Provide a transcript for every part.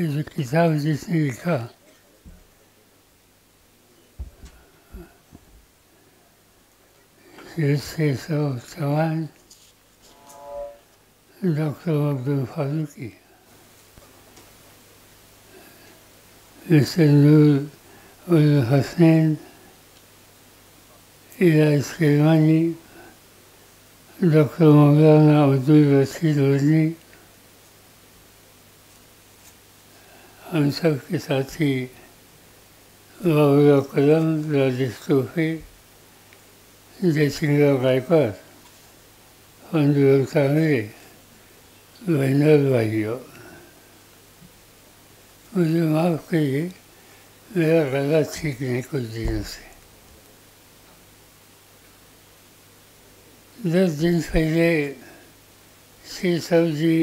ये जो किताब जिसने लिखा ये 654 डॉक्टर अब्दुल फारूकी नूर उल हसनैन इलाज किरमानी डॉक्टर मौलाना अब्दुल रशीद वज़नी हम सब के साथी बाबुला कलम राजेश तोहफे जयसिंह गायकवाड़ फंदुल कांगरे बहनों भाइयों मुझे माफ़ करिए मेरा गला ठीक नहीं कुछ दिनों से 10 दिन पहले श्री साहब जी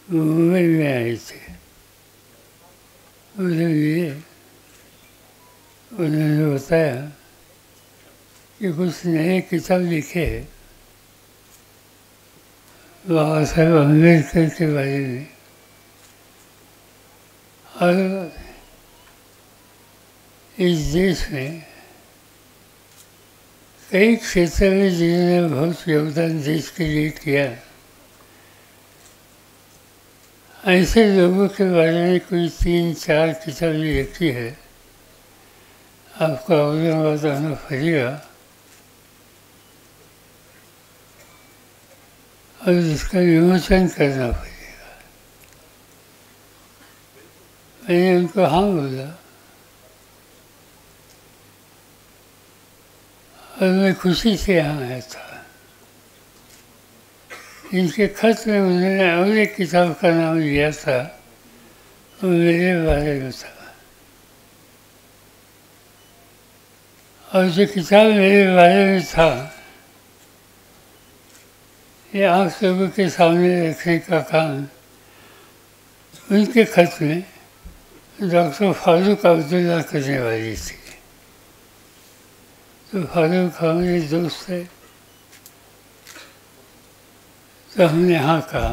मुंबई में आए थे उन्होंने बताया कि कुछ नए किताब लिखे हैं बाबा साहेब अम्बेडकर के बारे में और इस देश में कई क्षेत्र में जिन्होंने बहुत योगदान देश के लिए किया ऐसे लोगों के बारे में कोई 3-4 किताबें लिखी है आपको औरंगाबाद आना पड़ेगा और इसका विमोचन करना पड़ेगा। मैंने उनको हाँ बोला और मैं खुशी से यहाँ आया था। इनके खत में उन्होंने और एक किताब का नाम लिया था वो मेरे बारे में था और जो किताब मेरे बारे में था ये आप लोगों के सामने रखने का काम उनके खत में डॉक्टर फारूक अब्दुल्ला करने वाली थी। तो फारूक हमारे दोस्त है तो हमने हाँ कहा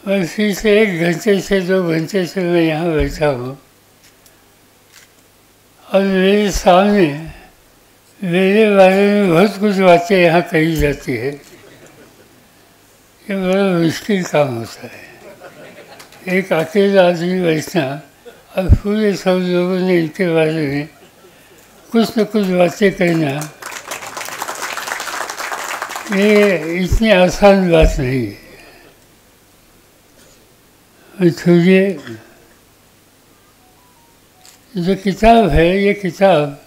और फिर से 1 घंटे से 2 घंटे से मैं यहाँ बैठा हूँ और मेरे सामने मेरे बारे में बहुत कुछ बातें यहाँ कही जाती है कि बड़ा मुश्किल काम होता है एक अकेला आदमी बैठना और पूरे सब लोगों ने इनके बारे में कुछ न कुछ बातें करना ये इतनी आसान बात नहीं है। थोड़िए जो किताब है ये किताब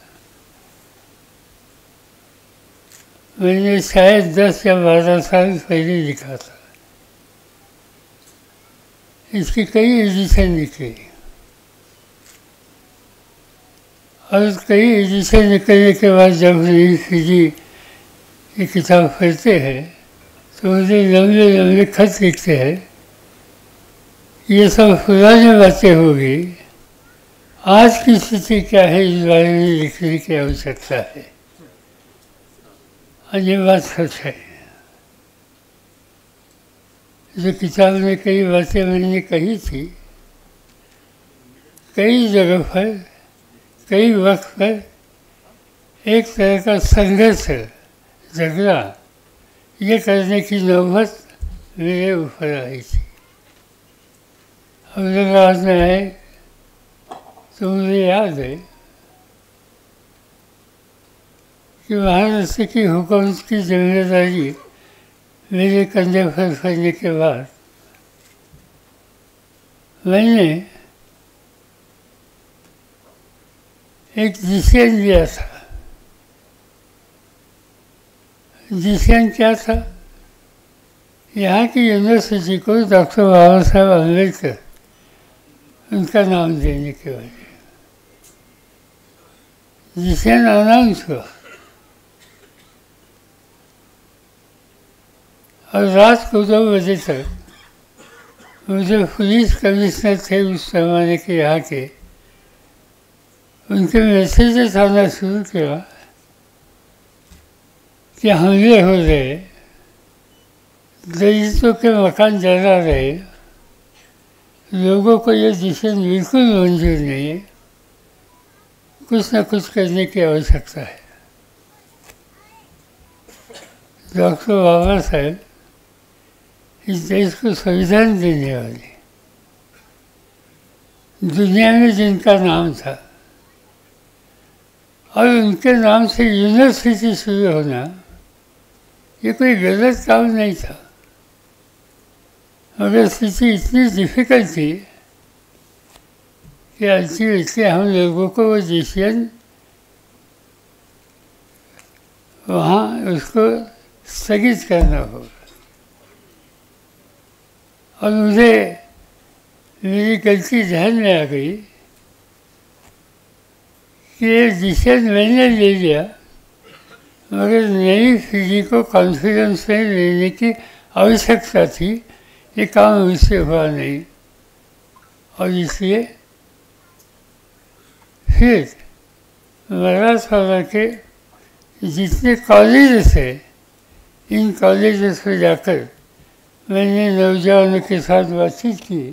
मैंने शायद 10 या 12 साल पहले लिखा था। इसकी कई एडिशन निकली और कई एडिशन निकलने के बाद जब जी ये किताब पढ़ते हैं तो मुझे लंबे लंबे खत लिखते हैं ये सब पुरानी बातें होगी आज की स्थिति क्या है इस बारे में लिखने की आवश्यकता है और ये बात सच है। जो किताब में कई बातें मैंने कही थी कई जगह पर कई वक्त पर एक तरह का संघर्ष झगड़ा ये करने की नौबत मेरे ऊपर आई थी। औरंगाबाद में आए तो मुझे याद है कि महाराष्ट्र की हुकूमत की जिम्मेदारी मेरे कंधे पर पड़ने के बाद मैंने एक डिसीजन लिया था। डिसीजन क्या था यहाँ की यूनिवर्सिटी को डॉक्टर बाबा साहेब अम्बेडकर उनका नाम देने के वजह डिसीजन अनाउंस हुआ और रात को 2 बजे तक मुझे पुलिस कमिश्नर थे उस जमाने के यहाँ के उनके मैसेजेस आना शुरू किया कि हमले हो रहे दलितों के मकान जला रहे लोगों को ये डिसीजन बिल्कुल मंजूर नहीं है, कुछ न कुछ करने की आवश्यकता है। डॉक्टर बाबा साहेब इस देश को संविधान देने वाले, दुनिया में जिनका नाम था, और उनके नाम से यूनिवर्सिटी शुरू होना ये कोई गलत काम नहीं था, मगर स्थिति इतनी डिफिकल्ट थी कि अल्टीमेटली हम लोगों को वो डिसीजन वहाँ उसको स्थगित करना होगा। और मुझे मेरी गलती ध्यान में आ गई कि ये डिसीजन मैंने ले लिया, मगर नई पीढ़ी को कॉन्फिडेंस में लेने की आवश्यकता थी, ये काम मुझसे हुआ नहीं। और इसलिए फिर मराठवाड़ा के जितने कॉलेज थे, इन कॉलेज में जाकर मैंने नौजवानों के साथ बातचीत की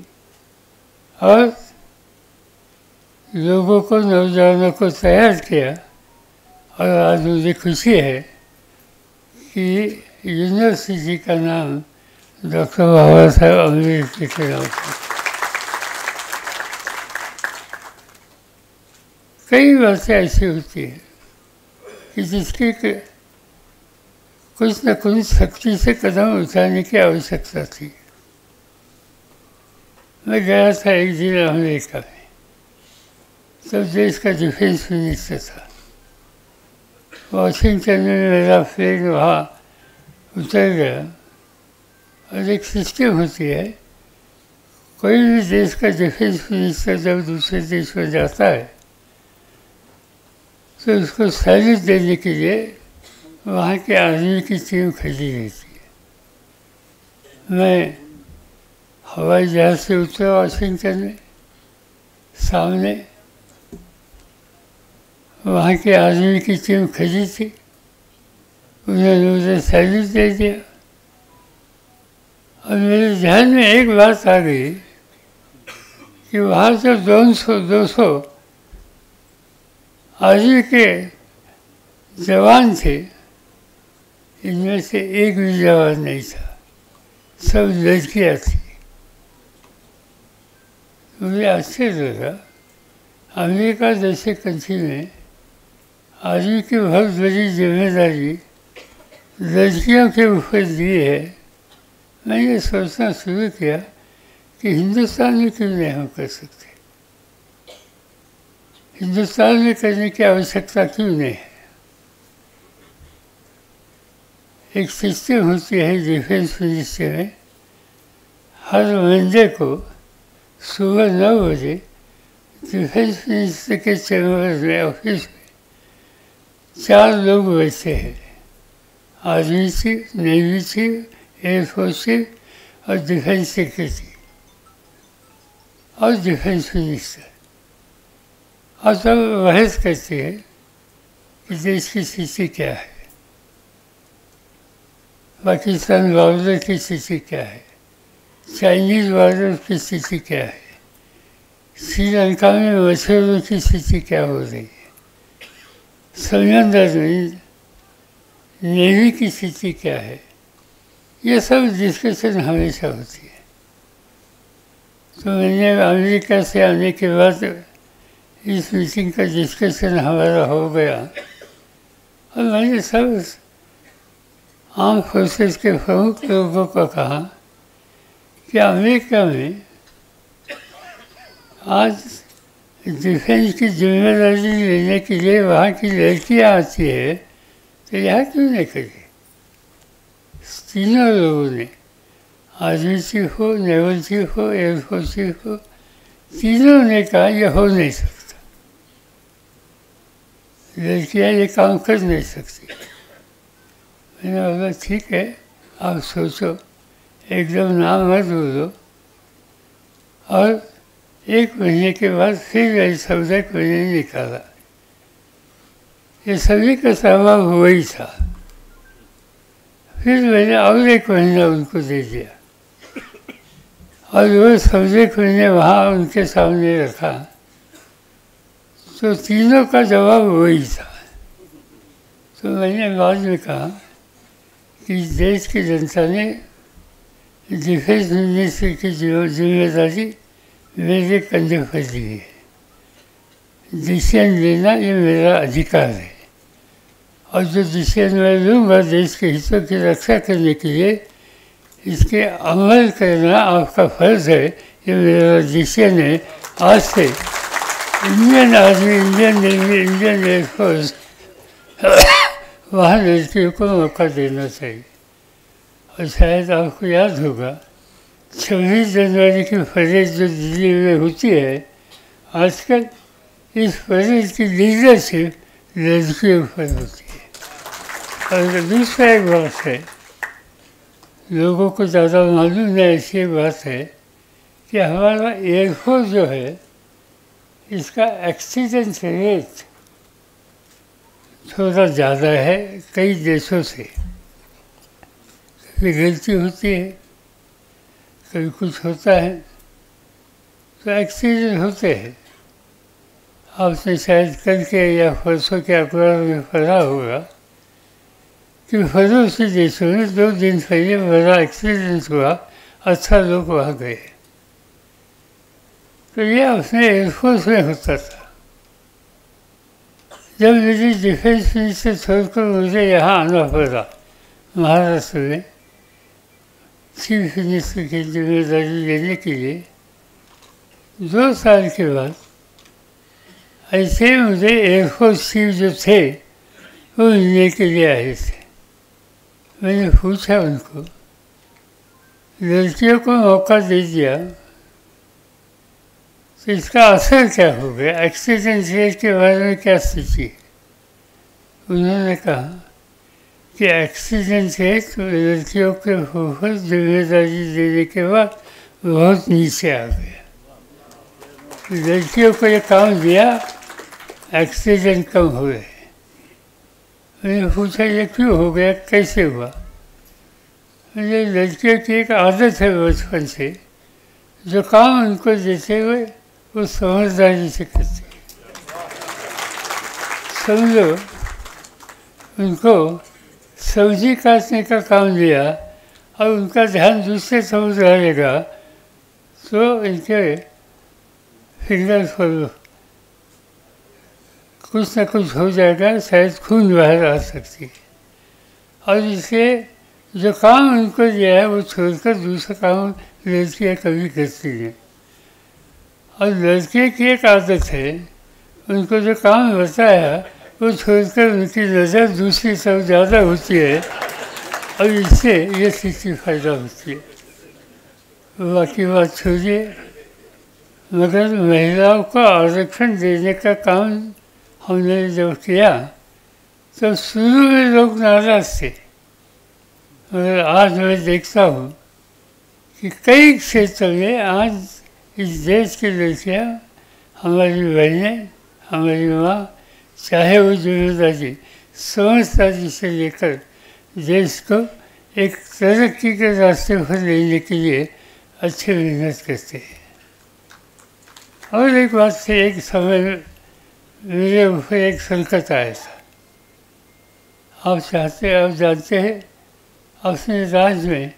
और लोगों को, नौजवानों को तैयार किया। और आज मुझे खुशी है कि यूनिवर्सिटी का नाम डॉक्टर बाबा साहेब अम्बेडकर के नाम से। कई बातें ऐसी होती हैं कि जिसकी कुछ न कुछ शक्ति से कदम उठाने की आवश्यकता थी। मैं गया था एक दिन अमेरिका में, तब देश का डिफेंस मिनिस्टर था। वॉशिंगटन में मेरा फ्लैग वहाँ उतर गया। और एक सिस्टम होती है, कोई भी देश का डिफेंस मिनिस्टर जब दूसरे देश में जाता है तो उसको सैल्यूट देने के लिए वहाँ के आर्मी की टीम खड़ी रहती है। मैं हवाई जहाज से उतरा वाशिंगटन में, सामने वहाँ के आर्मी की टीम खड़ी थी, उन्होंने मुझे सैल्यूट दे दिया। और मेरे ध्यान में एक बात आ गई कि वहाँ जो 200 आर्मी के जवान थे, इनमें से एक भी जवान नहीं था, सब लड़कियाँ थी। मुझे आश्चर्य लगा, अमेरिका जैसे कंट्री में आर्मी की बहुत बड़ी जिम्मेदारी लड़कियों के ऊपर दी है। मैं ये सोचना शुरू किया कि हिंदुस्तान में क्यों नहीं हम कर सकते, हिंदुस्तान में करने की आवश्यकता क्यों नहीं है। एक सिस्टम होती है डिफेंस मिनिस्ट्री में, हर मंडे को सुबह 9 बजे डिफेंस मिनिस्टर के चैम्बर में, ऑफिस में 4 लोग बैठे हैं, army chief, navy chief, air force chief और डिफेंस सेक्रेटरी और डिफेंस मिनिस्टर। और सब बहस करते हैं कि देश की स्थिति क्या है, पाकिस्तान बॉर्डर की स्थिति क्या है, चाइनीज़ बॉर्डर की स्थिति क्या है, श्रीलंका में मछुआरों की स्थिति क्या हो रही है, समंदर में नेवी की स्थिति क्या है। ये सब डिस्कशन हमेशा होती है। तो मैंने अमेरिका से आने के बाद इस मीटिंग का डिस्कशन हमारा हो गया और मैंने सब आर्म फोर्सेस के प्रमुख लोगों को कहा कि अमेरिका में आज डिफेंस की जिम्मेदारी लेने के लिए वहाँ की लड़कियाँ आती है, तो यहाँ क्यों नहीं करी। तीनों लोगों ने, आर्मी चीफ हो, नेवल चीफ हो, एयरफोर्स चीफ हो, तीनों ने कहा यह हो नहीं सकता, लड़कियाँ ये काम कर नहीं सकती। मैंने बोला ठीक है, आप सोचो, एकदम नाम मत बोलो। और 1 महीने के बाद फिर ये सब्जेक्ट मैंने निकाला। ये सभी का स्वभाव हुआ ही था। फिर मैंने और 1 महीना उनको दे दिया और वो सब्जेक्ट मैंने वहाँ उनके सामने रखा तो तीनों का जवाब वही था। तो मैंने बाद में कहा कि देश की जनता ने डिफेंस मिनिस्ट्री की जिम्मेदारी मेरे कंधे पर दी है। डिसीजन लेना ये मेरा अधिकार है और जो डिसीजन मैं लूँगा देश के हितों की रक्षा करने के लिए इसके अमल करना आपका फर्ज है। ये मेरा डिसीजन है। आज से Indian army, Indian navy, Indian air force वहाँ लड़कियों को मौका देना चाहिए। और शायद आपको याद होगा 26 जनवरी की परेड जो दिल्ली में होती है आजकल, इस परेड की लीडरशिप लड़कियों पर होती है। और दूसरा एक बात है, लोगों को ज़्यादा मालूम नहीं ऐसी बात है कि हमारा एयरफोर्स जो है इसका एक्सीडेंट रेट थोड़ा ज़्यादा है कई देशों से। कभी गलती होती है, कभी कुछ होता है तो एक्सीडेंट होते हैं। आपने शायद कल के या परसों के अखबार में पढ़ा होगा कि पड़ोसी देशों में 2 दिन पहले बड़ा एक्सीडेंट हुआ, अच्छा लोग वहाँ गए। तो ये अपने एयरफोर्स में होता था। जब मेरी डिफेंस मिनिस्टर छोड़कर मुझे यहाँ आना पड़ा महाराष्ट्र में चीफ मिनिस्टर की जिम्मेदारी लेने के लिए, 2 साल के बाद ऐसे मुझे एयरफोर्स चीफ जो थे वो मिलने के लिए आए थे। मैंने पूछा उनको, लड़कियों को मौका दे दिया तो इसका असर क्या हो गया, एक्सीडेंट रेट के बारे में क्या स्थिति है? उन्होंने कहा कि एक्सीडेंट रेट लड़कियों के ऊपर जिम्मेदारी देने के बाद बहुत नीचे आ गया। लड़कियों को ये काम दिया, एक्सीडेंट कम हुए। मैंने पूछा ये क्यों हो गया, कैसे हुआ? मुझे लड़कियों की एक आदत है बचपन से, जो काम उनको देते हुए वो समझदारी से करते। समझो उनको सब्जी काटने का काम दिया और उनका ध्यान दूसरे तरफ रहेगा तो इनके फिंगर पर कुछ ना कुछ हो जाएगा, शायद खून बाहर आ सकती है। और इसलिए जो काम उनको दिया है वो छोड़कर दूसरा काम लड़कियाँ कभी करती नहीं। और लड़के की एक आदत है, उनको जो काम बताया वो छोड़कर उनकी नज़र दूसरी तरफ ज़्यादा होती है और इससे ये स्थिति फायदा होती है। बाकी बात छोड़िए, मगर महिलाओं को आरक्षण देने का काम हमने जब किया तो शुरू में लोग नाराज़ थे, मगर आज मैं देखता हूँ कि कई क्षेत्रों में आज इस देश की लड़कियाँ, हमारी बहनें, हमारी माँ, चाहे वो जिम्मेदारी समझदारी से लेकर देश को एक तरक्की के रास्ते पर लेने के लिए अच्छी मेहनत करते हैं। और एक बात से, एक समय मेरे ऊपर एक संकट आया था। आप जानते हैं अपने राज्य में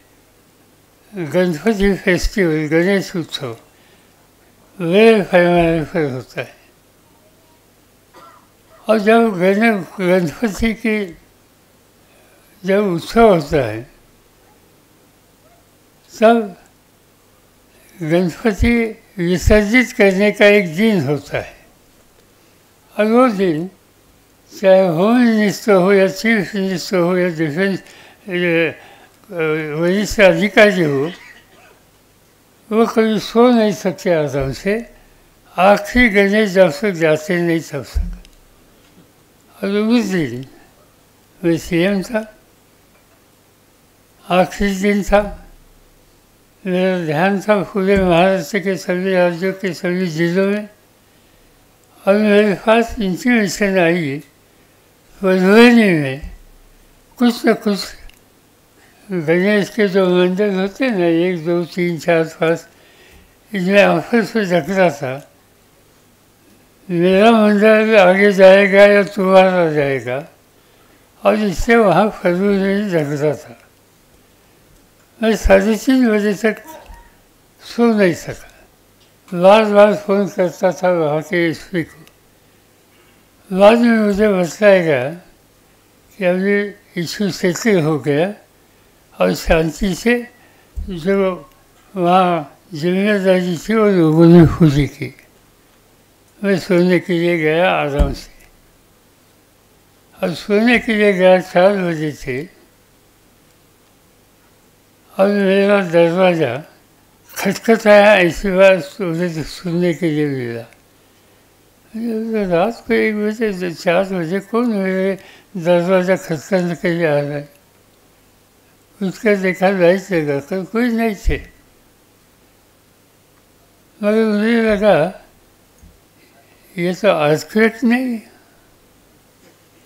गणपति फेस्टिवल, गणेश उत्सव बड़े पैमाने पर होता है। और जब गणपति की जब उत्सव होता है तब गणपति विसर्जित करने का एक दिन होता है। और वो दिन चाहे होम मिनिस्टर हो या चीफ मिनिस्टर हो या डिफेंस वरिष्ठ अधिकारी हो, वो कभी सो नहीं सकते आराम से, आखिरी गणेश जब तक जाते नहीं तब तक। और उस दिन मैं सीएम था, आखिरी दिन था, मेरा ध्यान था पूरे महाराष्ट्र के सभी राज्यों के सभी जिलों में। और मेरे पास इंटीमेशन आई मधुबनी में कुछ न कुछ गणेश के जो मंदिर होते हैं ना, 1, 2, 3, 4, 5 इसमें आपस में झगड़ा था, मेरा मंदिर आगे जाएगा या तुम्हारा जाएगा, और इससे वहाँ फजूल नहीं झगड़ा था। मैं 3:30 बजे तक सो नहीं सका, बार बार फ़ोन करता था वहाँ के एसपी को। बाद में मुझे बताया गया कि अभी इशू सेटल हो गया और शांति से जो वहाँ जिम्मेदारी थी वो लोगों ने पूरी की। मैं सोने के लिए गया आराम से, और सोने के लिए गया 4 बजे थे, और मेरा दरवाज़ा खटखटाया। ऐसी बात सुनने के लिए मिला। रात को 1 बजे 4 बजे कौन मेरे दरवाज़ा खटखटाने के लिए आ रहा है? उसका देखा लाइट लगा कर कोई नहीं थे, मगर मुझे लगा ये तो अर्थक्वेक नहीं।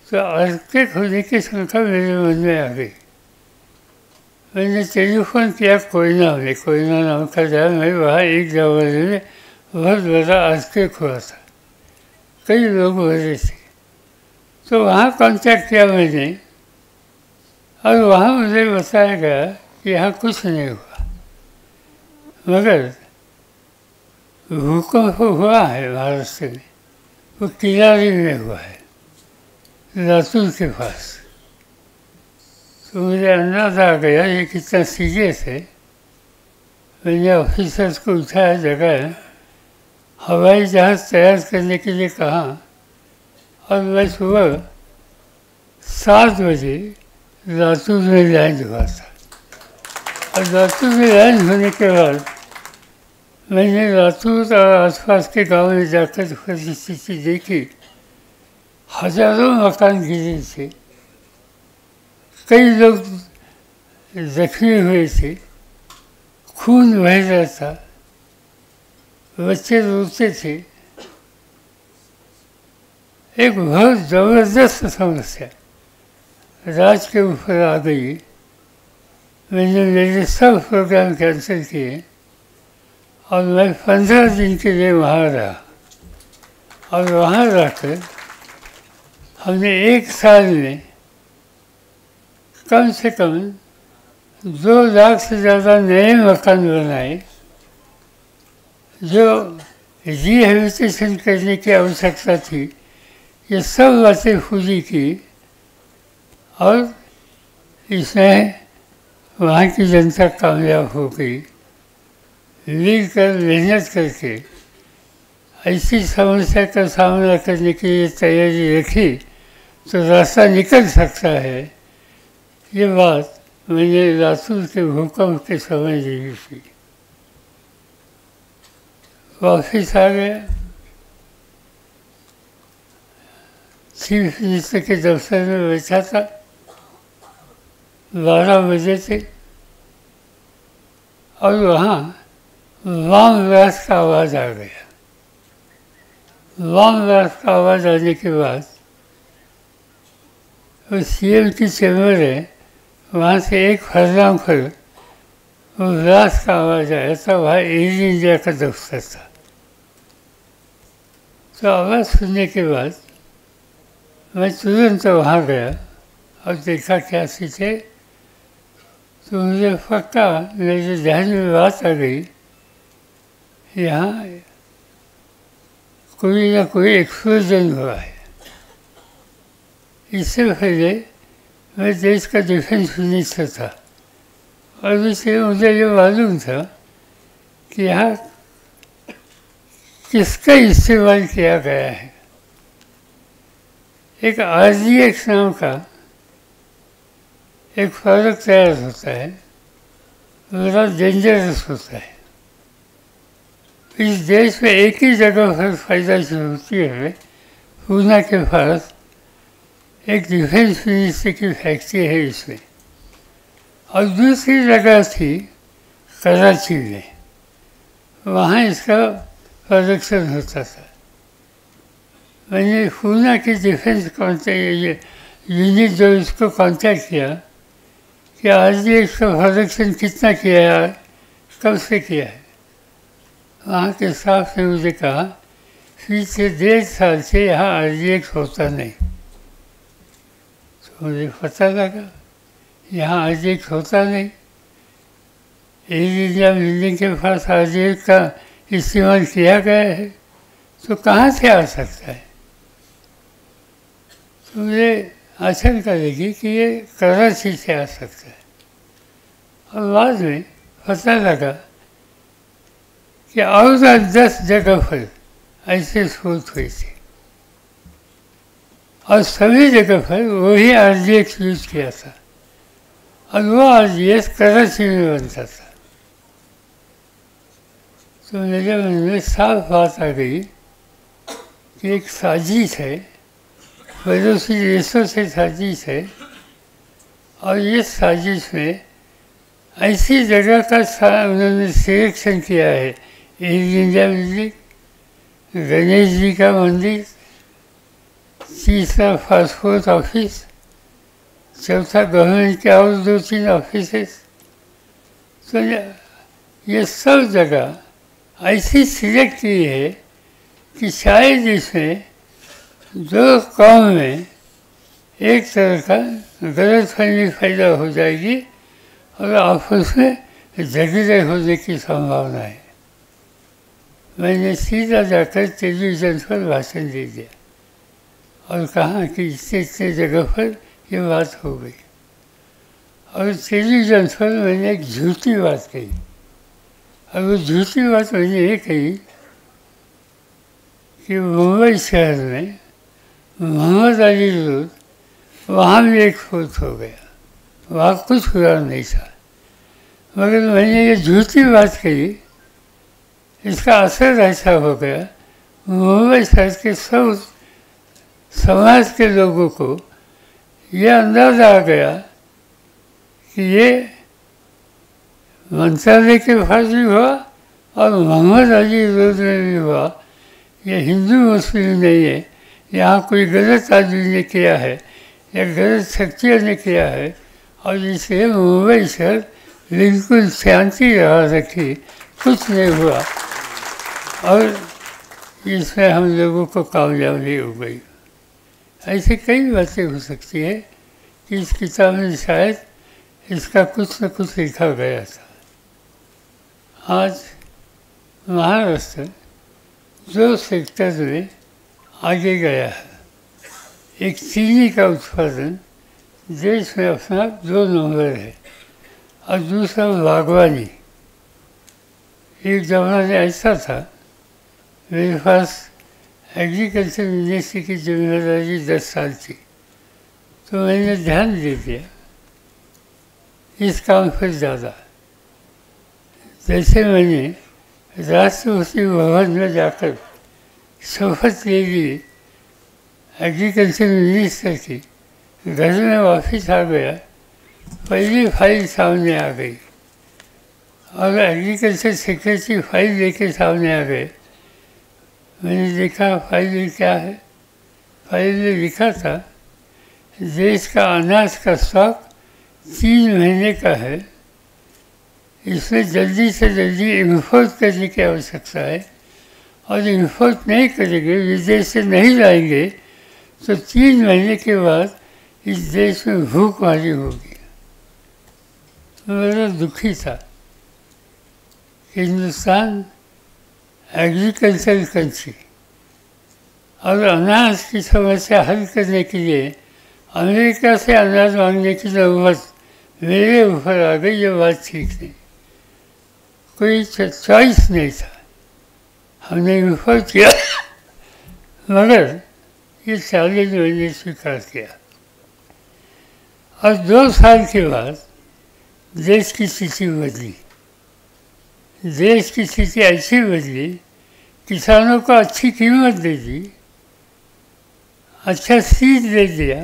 तो अर्थक्वेक होने की शंका मेरे मन में आ गई। मैंने टेलीफोन किया कोयना में, कोयना नाम का जगह में, वहाँ एक जमाने में बहुत बड़ा अर्थक्वेक हुआ था, कई लोग मरे थे। तो वहाँ कांटेक्ट किया मैंने, और वहाँ मुझे बताया गया कि यहाँ कुछ नहीं हुआ, मगर भूकंप हुआ है महाराष्ट्र में, वो किलारी में हुआ है, लातूर के पास। तो मुझे अंदाजा आ गया ये कितना सीरियस है। मैंने ऑफिसर्स को उठाया, जगह हवाई जहाज़ तैयार करने के लिए कहा, और मैं सुबह 7 बजे लातूर में लैंड हुआ था। और लातूर में लैंड होने के बाद मैंने लातूर और आसपास के गांव में जाकर परिस्थिति देखी। हजारों मकान गिरे थे, कई लोग जख्मी हुए थे, खून बह रहा था, बच्चे रोते थे। एक बहुत ज़बरदस्त समस्या राज्य के ऊपर आ गई। मैंने मेरे सब प्रोग्राम कैंसिल किए, और मैं 15 दिन के लिए वहाँ रहा। और वहाँ रहकर हमने 1 साल में कम से कम 2 लाख से ज़्यादा नए मकान बनाए। जो रिहेबिलिटेशन करने की आवश्यकता थी, ये सब बातें पूरी की, और इसमें वहाँ की जनता कामयाब हो गई। मिलकर मेहनत करके ऐसी समस्या का सामना करने की लिए तैयारी रखी तो रास्ता निकल सकता है। ये बात मैंने लातूर के भूकंप के समय देखी थी। वापिस आ गया, चीफ मिनिस्टर के दफ्तर में बैठा था, 12 बजे थे, और वहाँ वाम व्यास का आवाज़ आ गया। वाम व्यास का आवाज़ आने के बाद वो सीएम की चैम्बर है, वहाँ से 1 फरलांग पर वो व्यास का आवाज़ आया था। वहाँ एयर इंडिया का दफ्तर था। तो आवाज़ सुनने के बाद मैं तुरंत वहाँ गया और देखा क्या चीज़ है। तो मुझे पक्का मेरे ध्यान में बात आ गई, यहाँ कोई ना कोई एक्सप्लोजन हुआ है। इससे पहले मैं देश का डिफेंस मिनिस्टर था, और इसलिए मुझे ये मालूम था कि यहाँ किसका इस्तेमाल किया गया है। एक RDX नाम का एक प्रोडक्ट तैयार होता है, बड़ा डेंजरस होता है। इस देश में एक ही जगह पर पैदाइश होती है, पूना के पास एक डिफेंस मिनिस्टर की फैक्ट्री है इसमें, और दूसरी जगह थी कराची में, वहाँ इसका प्रोडक्शन होता था। मैंने पूना की डिफेंस यूनिट जो इसको कांटेक्ट किया कि आज ये इसका प्रोडक्शन कितना किया है, कब से किया है। वहाँ के स्टाफ ने मुझे कहा पिछले 1.5 साल से यहाँ RGX होता नहीं। तो मुझे पता लगा यहाँ RGX होता नहीं। एयर इंडिया बिल्डिंग के पास RGX का इस्तेमाल किया गया है, तो कहाँ से आ सकता है। तो मुझे आशंका लगी कि ये कराची से आ सकता है। और बाद में पता लगा कि और 10 जगह पर ऐसे शोध हुई थी और सभी जगह पर वही RGX यूज किया था और वो RGX कराची में बनता था। तो मेरे मन में साफ बात आ गई कि एक साजिश है, पड़ोसी देशों से साजिश है और ये साजिश में ऐसी जगह का उन्होंने सिलेक्शन किया है। Air India building, Ganesh ji का मंदिर, तीसरा पासपोर्ट ऑफिस, चौथा गवर्नमेंट के और 2-3 ऑफिसेस। तो ये सब जगह ऐसी सिलेक्ट की है कि शायद इसमें 2 कौम में एक तरह का गलतफहमी पैदा हो जाएगी और आपस में झगड़े होने की संभावना है। मैंने सीधा जाकर टेलीविज़न पर भाषण दे दिया और कहा कि इतने जगह पर ये बात हो गई। और टेलीविज़न पर मैंने एक झूठी बात कही और वो झूठी बात मैंने ये कही कि मुंबई शहर में मोहम्मद अली रोड, वहाँ भी एक फौत हो गया, वहाँ कुछ हुआ नहीं था। मगर मैंने ये झूठी बात कही, इसका असर ऐसा हो गया मुंबई शहर के सब समाज के लोगों को ये अंदाज़ा आ गया कि ये मंत्रालय के पास भी हुआ और मोहम्मद अली रोड में भी हुआ। ये हिंदू मुस्लिम नहीं है, यहाँ कोई गलत आदमी ने किया है या गलत शक्तियों ने किया है और इसलिए मुंबई शहर बिल्कुल शांति रहा रखी, कुछ नहीं हुआ और इसमें हम लोगों को कामयाबी हो गई। ऐसे कई बातें हो सकती है कि इस किताब में शायद इसका कुछ न कुछ लिखा गया था। आज महाराष्ट्र 2 सेक्टर में आगे गया है। एक चीनी का उत्पादन देश में अपना 2 नंबर है और दूसरा बागवानी। एक ज़माना ऐसा था, मेरे पास एग्रीकल्चर यूनिवर्सिटी की जिम्मेदारी 10 साल थी, तो मैंने ध्यान दे दिया इस काम पर ज़्यादा। जैसे मैंने राष्ट्रपति भवन में जाकर शपथ ले ली एग्रीकल्चर मिनिस्टर की, घर में वापस आ गया, पहली फाइल सामने आ गई और एग्रीकल्चर सेक्रेटरी फाइल लेके सामने आ गए। मैंने देखा फाइल में क्या है। फाइल में लिखा था देश का अनाज का स्टॉक 3 महीने का है, इसमें जल्दी से जल्दी इम्पोर्ट करने की आवश्यकता है और इम्पोर्ट नहीं करेंगे, विदेश से नहीं लाएंगे तो 3 महीने के बाद इस देश में भूखमरी होगी। मैं दुखी था कि हिंदुस्तान एग्रीकल्चर कंट्री और अनाज की समस्या हल करने के लिए अमेरिका से अनाज मांगने की ज़रूरत मेरे ऊपर आ गई। ये बात ठीक नहीं, कोई चॉइस नहीं था, हमने इम्पोर्ट किया मगर ये चैलेंज मैंने स्वीकार किया। और 2 साल के बाद देश की स्थिति बदली। देश की स्थिति ऐसी बदली, किसानों को अच्छी कीमत दे दी, अच्छा सीड दे दिया,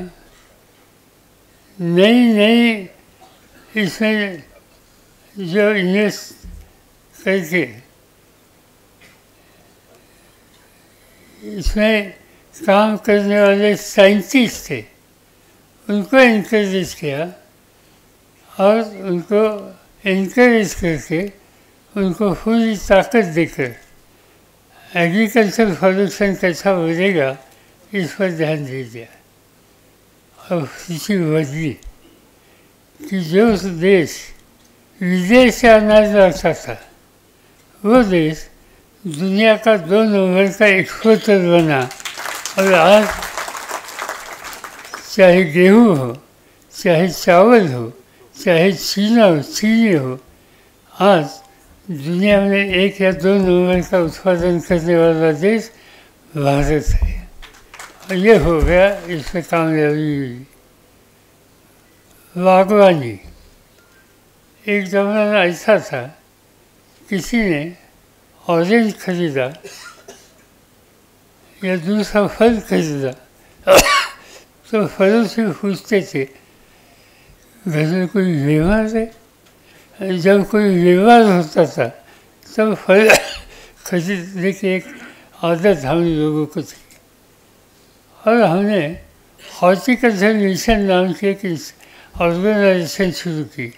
नई इसमें जो इन्वेस्ट करके इसमें काम करने वाले साइंटिस्ट थे उनको इनकरेज किया और उनको इनकरेज करके उनको पूरी ताकत देकर एग्रीकल्चर प्रोडक्शन कैसा बढ़ेगा इस पर ध्यान दीजिए। और कृषि बदली कि जो देश विदेश से अनाज लाता था वो देश दुनिया का 2 नंबर का एक्सपोर्टर बना। और आज चाहे गेहूँ हो, चाहे चावल हो, चाहे चीनी हो, आज दुनिया में 1 या 2 नंबर का उत्पादन करने वाला देश भारत है। और ये हो गया, इसमें कामयाबी हुई। बागवानी एक ज़माना ऐसा था, किसी ने ऑरेंज खरीदा या दूसरा फल खरीदा तो फलों से पूछते थे घर में कोई बीमार है। जब कोई बीमार होता था तब फल खरीदने की एक आदत हम लोगों को थी। और हमने हॉर्टिकल्चर मिशन नाम की एक ऑर्गेनाइजेशन शुरू की,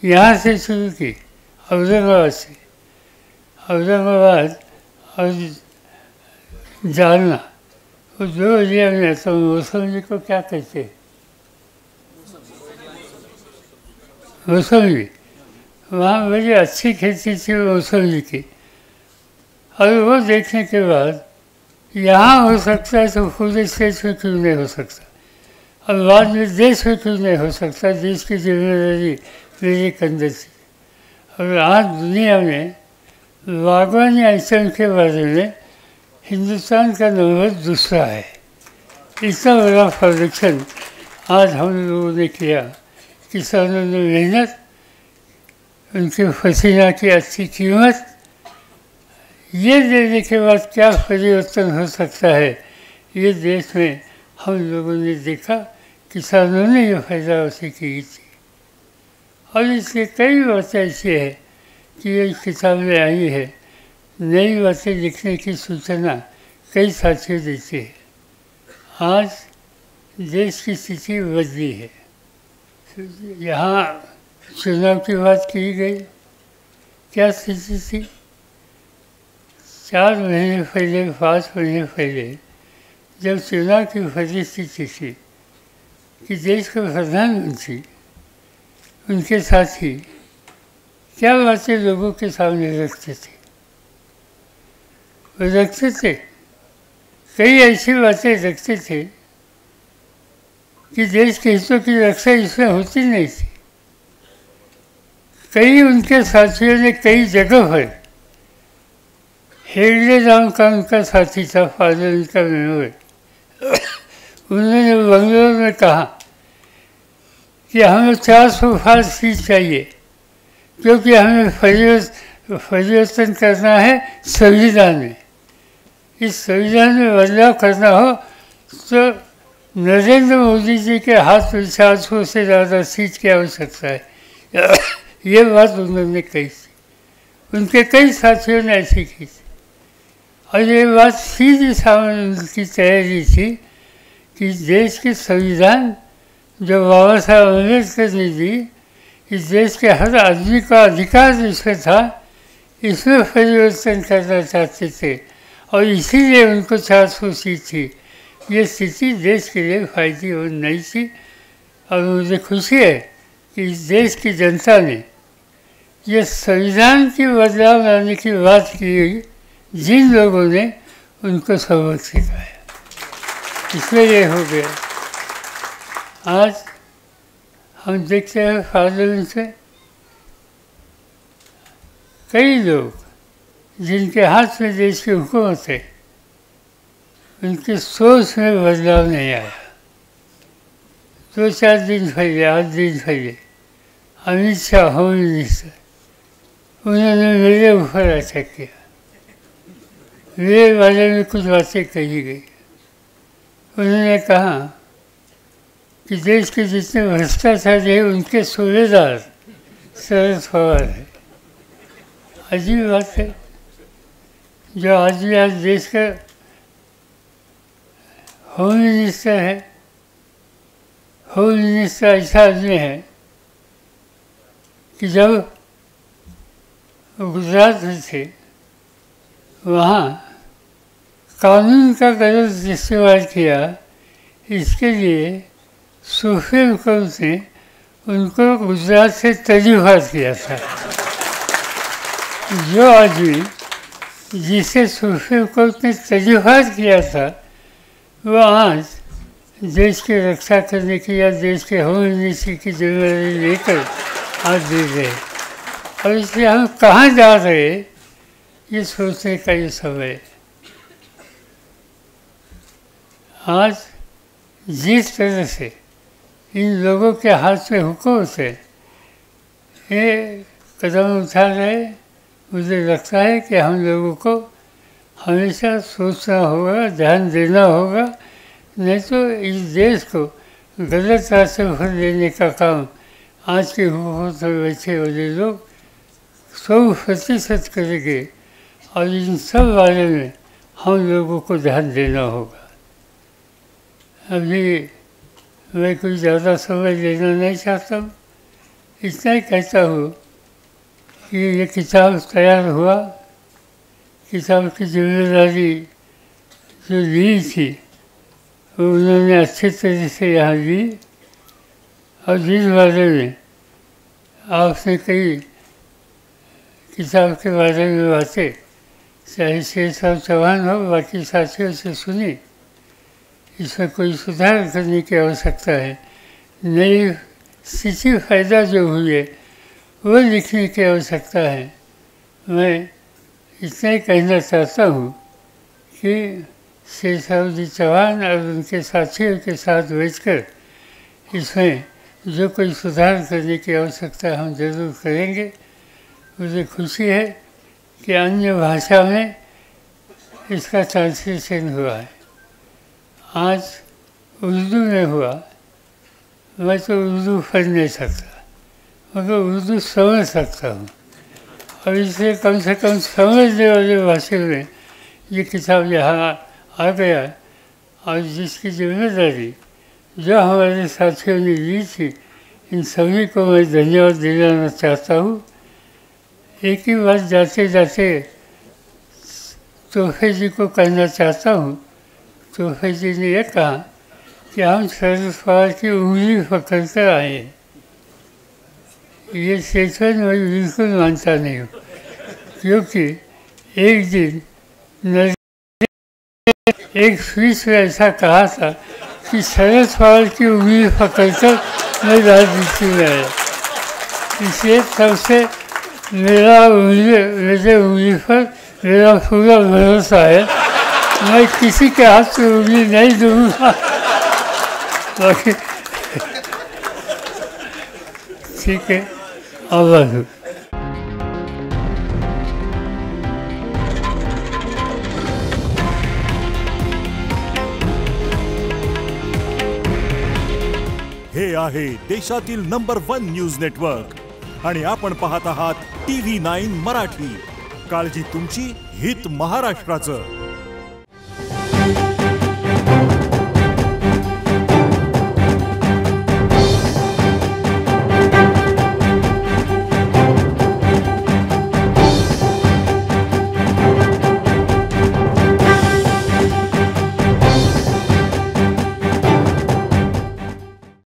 यहाँ से शुरू की, औरंगाबाद से। औरंगाबाद और जालना, वो 2 एरिया में आता हूँ। मौसमी को क्या कहते हैं? मौसमी। वहाँ बड़ी अच्छी खेती थी मौसमी की। और वो देखने के बाद यहाँ हो सकता है तो पूरे देश में क्यों नहीं हो सकता, और बाद में देश में क्यों नहीं हो सकता। देश की जिम्मेदारी मेरे कंधे थी। और आज दुनिया में बागवानी आइटम के बारे में हिंदुस्तान का नंबर दूसरा है। इतना बड़ा प्रोडक्शन आज हम लोगों ने किया। किसानों ने मेहनत, उनके पसीना की अच्छी कीमत, ये देने के बाद क्या परिवर्तन हो सकता है, ये देश में हम लोगों ने देखा। किसानों ने ये फायदा उसे की थी। और इसके कई बातें ऐसी है कि ये किताबें आई है, नई बातें लिखने की सूचना कई साथियों देते हैं। आज देश की स्थिति बदली है। यहाँ चुनाव की बात की गई, क्या स्थिति थी? 4 महीने पहले, 5 महीने पहले जब चुनाव की परिस्थिति थी कि देश के प्रधानमंत्री, उनके साथी क्या बातें लोगों के सामने रखते थे? वो रखते थे, कई ऐसी बातें रखते थे कि देश के हितों की रक्षा इसमें होती नहीं थी। कई उनके साथियों ने कई जगह पर, हेगड़े नाम का उनका साथी था, पार्लियामेंट का मेंबर, उन्होंने बंगलोर में कहा कि हमें 400 सीट चाहिए क्योंकि हमें परिवर्तन करना है संविधान में। इस संविधान में बदलाव करना हो तो नरेंद्र मोदी जी के हाथ में 400 से ज़्यादा सीट की आवश्यकता है। ये बात उन्होंने कही थी। उनके कई साथियों ने ऐसी की थी। और ये बात सीधी सामने उनकी तैयारी थी कि देश के संविधान जो बाबा साहब अम्बेडकर ने दी, इस देश के हर आदमी का अधिकार इसमें था, इसमें परिवर्तन करना चाहते थे। और इसीलिए उनको 400 सीट थी। ये स्थिति देश के लिए फायदेमंद नहीं थी। और मुझे खुशी है कि इस देश की जनता ने ये संविधान की बदलाव लाने की बात की, जिन लोगों ने उनको सबक सिखाया, इसमें ये हो गया। आज हम देखते हैं पार्लियामेंट में कई लोग जिनके हाथ में देश की हुकूमत है, उनकी सोच में बदलाव नहीं आया। 2-4 दिन पहले, 8 दिन पहले अमित शाह होम मिनिस्टर, उन्होंने मेरे ऊपर अटैक किया। मेरे बारे में कुछ बातें कही गई। उन्होंने कहा कि देश के जितने भ्रष्टाचारी हैं उनके सूबेदार शरद पवार है। अजीब बात है, जो आदमी आज देश का होम मिनिस्टर है, होम मिनिस्टर ऐसा आदमी है कि जब गुजरात में थे, वहाँ कानून का गलत इस्तेमाल किया, इसके लिए सुप्रीम कोर्ट ने उनको गुजरात से तर्जीहात किया था। जो आदमी जिसे सुप्रीम कोर्ट ने तर्जीहात किया था, वो आज देश की रक्षा करने की या देश के होम मिनिस्ट्री की जिम्मेदारी लेकर आज दे रहे। और इसलिए हम कहाँ जा रहे, ये सोचने का ये समय। आज जिस तरह से इन लोगों के हाथ में हुकूमत है, ये कदम उठा रहे, मुझे लगता है कि हम लोगों को हमेशा सोचना होगा, ध्यान देना होगा, नहीं तो इस देश को गलत रास्ते पर लेने का काम आज के हुकूमत में बैठे वाले लोग 100% करेंगे। और इन सब बारे में हम लोगों को ध्यान देना होगा। अभी मैं कोई ज़्यादा समय लेना नहीं चाहता हूँ, इतना ही कहता हूँ कि ये किताब तैयार हुआ, किताब की जिम्मेदारी जो ली थी वो उन्होंने अच्छी तरह से यहाँ ली। और जिस बारे में आपने कई किताब के बारे में बातें, चाहे शेर साहब चौहान हो, बाकी साथियों से सुनी, इसमें कोई सुधार करने की आवश्यकता है। नई स्थिति फायदा जो हुई है वो लिखने की आवश्यकता है। मैं इतना ही कहना चाहता हूँ कि शेर साहब जी चौहान और उनके साथियों के साथ बैठकर इसमें जो कोई सुधार करने की आवश्यकता हम जरूर करेंगे। मुझे खुशी है कि अन्य भाषा में इसका ट्रांसलेशन हुआ है। आज उर्दू में हुआ, मैं तो उर्दू पढ़ नहीं सकता, मगर उर्दू समझ सकता हूँ। और इसलिए कम से कम समझने वाले भाषा में ये किताब यहाँ आ गया। और जिसकी जिम्मेदारी जो हमारे साथियों ने ली थी, इन सभी को मैं धन्यवाद दिलाना चाहता हूँ। एक ही बात जाते जाते तोहफे जी को कहना चाहता हूँ। तोहफे जी ने यह कहा कि हम शरद पवार की उंगली पकड़ कर आए हैं। ये स्टेटमेंट मैं बिल्कुल मानता नहीं हूँ, क्योंकि एक दिन एक स्पीच में ऐसा कहा था कि शरद पवार की उंगली पकड़कर मैं राजनीति में आया। इसलिए तब से मेरे उंगली पर मेरा पूरा भरोसा है। मैं किसी के हाथ से उंगली नहीं दूंगा। बाकी ठीक है, आभार। हे आहे देशातील नंबर 1 न्यूज नेटवर्क आणि आपण पाहत आहात TV9 मराठी। काळजी तुमची, हित महाराष्ट्राचं।